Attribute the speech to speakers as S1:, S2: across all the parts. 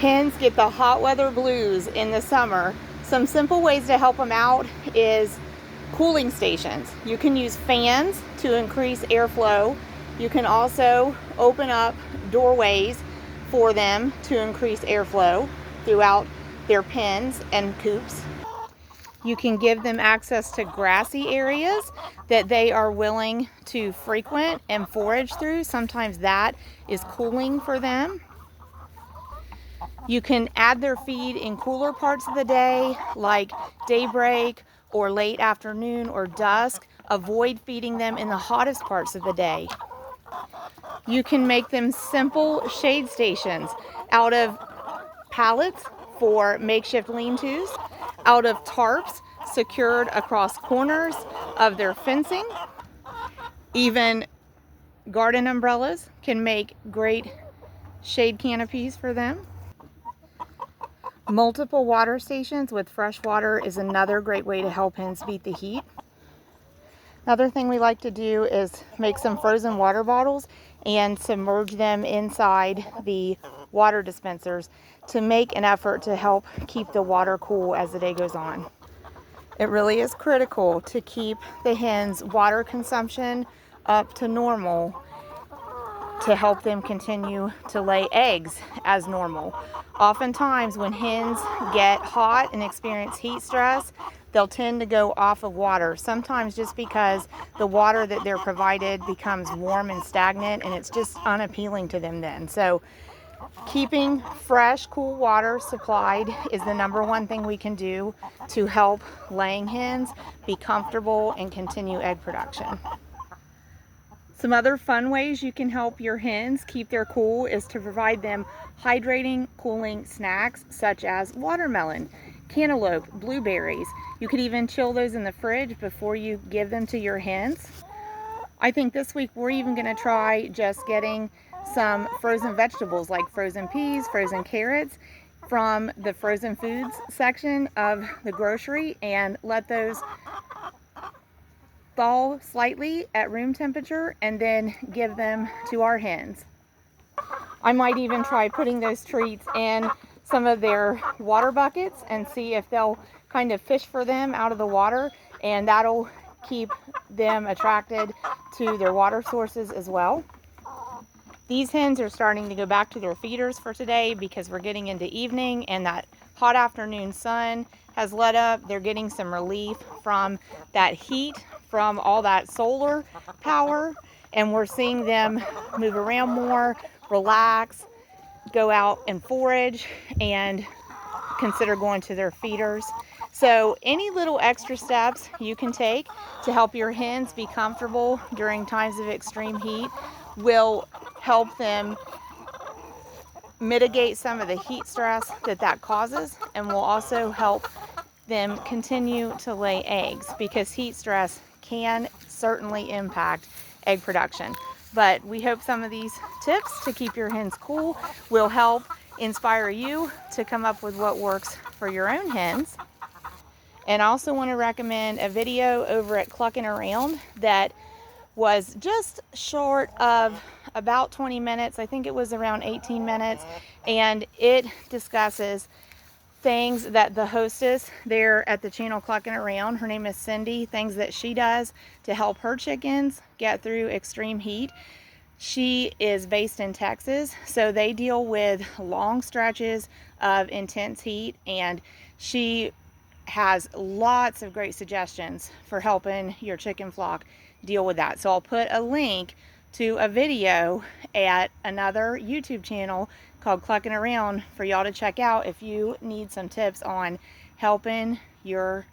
S1: Hens get the hot weather blues in the summer. Some simple ways to help them out is cooling stations. You can use fans to increase airflow. You can also open up doorways for them to increase airflow throughout their pens and coops. You can give them access to grassy areas that they are willing to frequent and forage through. Sometimes that is cooling for them. You can add their feed in cooler parts of the day, like daybreak or late afternoon or dusk. Avoid feeding them in the hottest parts of the day. You can make them simple shade stations out of pallets for makeshift lean-tos, out of tarps secured across corners of their fencing. Even garden umbrellas can make great shade canopies for them. Multiple water stations with fresh water is another great way to help hens beat the heat. Another thing we like to do is make some frozen water bottles and submerge them inside the water dispensers to make an effort to help keep the water cool as the day goes on. It really is critical to keep the hens' water consumption up to normal to help them continue to lay eggs as normal. Oftentimes when hens get hot and experience heat stress, they'll tend to go off of water, sometimes just because the water that they're provided becomes warm and stagnant and it's just unappealing to them then. So keeping fresh, cool water supplied is the #1 thing we can do to help laying hens be comfortable and continue egg production. Some other fun ways you can help your hens keep their cool is to provide them hydrating, cooling snacks such as watermelon, cantaloupe, blueberries. You could even chill those in the fridge before you give them to your hens. I think this week we're even going to try just getting some frozen vegetables like frozen peas, frozen carrots from the frozen foods section of the grocery and let those thaw slightly at room temperature and then give them to our hens. I might even try putting those treats in some of their water buckets and see if they'll kind of fish for them out of the water, and that'll keep them attracted to their water sources as well. These hens are starting to go back to their feeders for today because we're getting into evening and that hot afternoon sun has let up. They're getting some relief from that heat from all that solar power, and we're seeing them move around more, relax, go out and forage, and consider going to their feeders. So any little extra steps you can take to help your hens be comfortable during times of extreme heat will help them mitigate some of the heat stress that causes, and will also help them continue to lay eggs, because heat stress can certainly impact egg production. But we hope some of these tips to keep your hens cool will help inspire you to come up with what works for your own hens. And I also want to recommend a video over at Clucking Around that was just short of about 20 minutes. I think it was around 18 minutes, and it discusses things that the hostess there at the channel Clucking Around, her name is Cindy, things that she does to help her chickens get through extreme heat. She is based in Texas, so they deal with long stretches of intense heat, and she has lots of great suggestions for helping your chicken flock deal with that. So I'll put a link to a video at another YouTube channel called Clucking Around for y'all to check out if you need some tips on helping your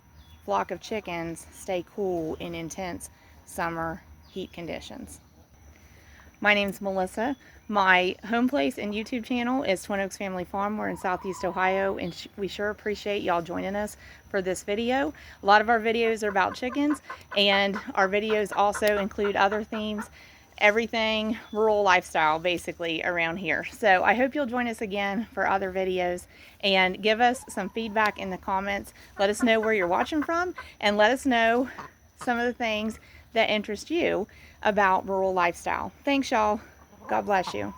S1: flock of chickens stay cool in intense summer heat conditions. My name's Melissa. My home place and YouTube channel is Twin Oaks Family Farm. We're in Southeast Ohio, and we sure appreciate y'all joining us for this video. A lot of our videos are about chickens, and our videos also include other themes, everything rural lifestyle basically around here. So I hope you'll join us again for other videos, and give us some feedback in the comments. Let us know where you're watching from, and let us know some of the things that interest you about rural lifestyle. Thanks, y'all. God bless you.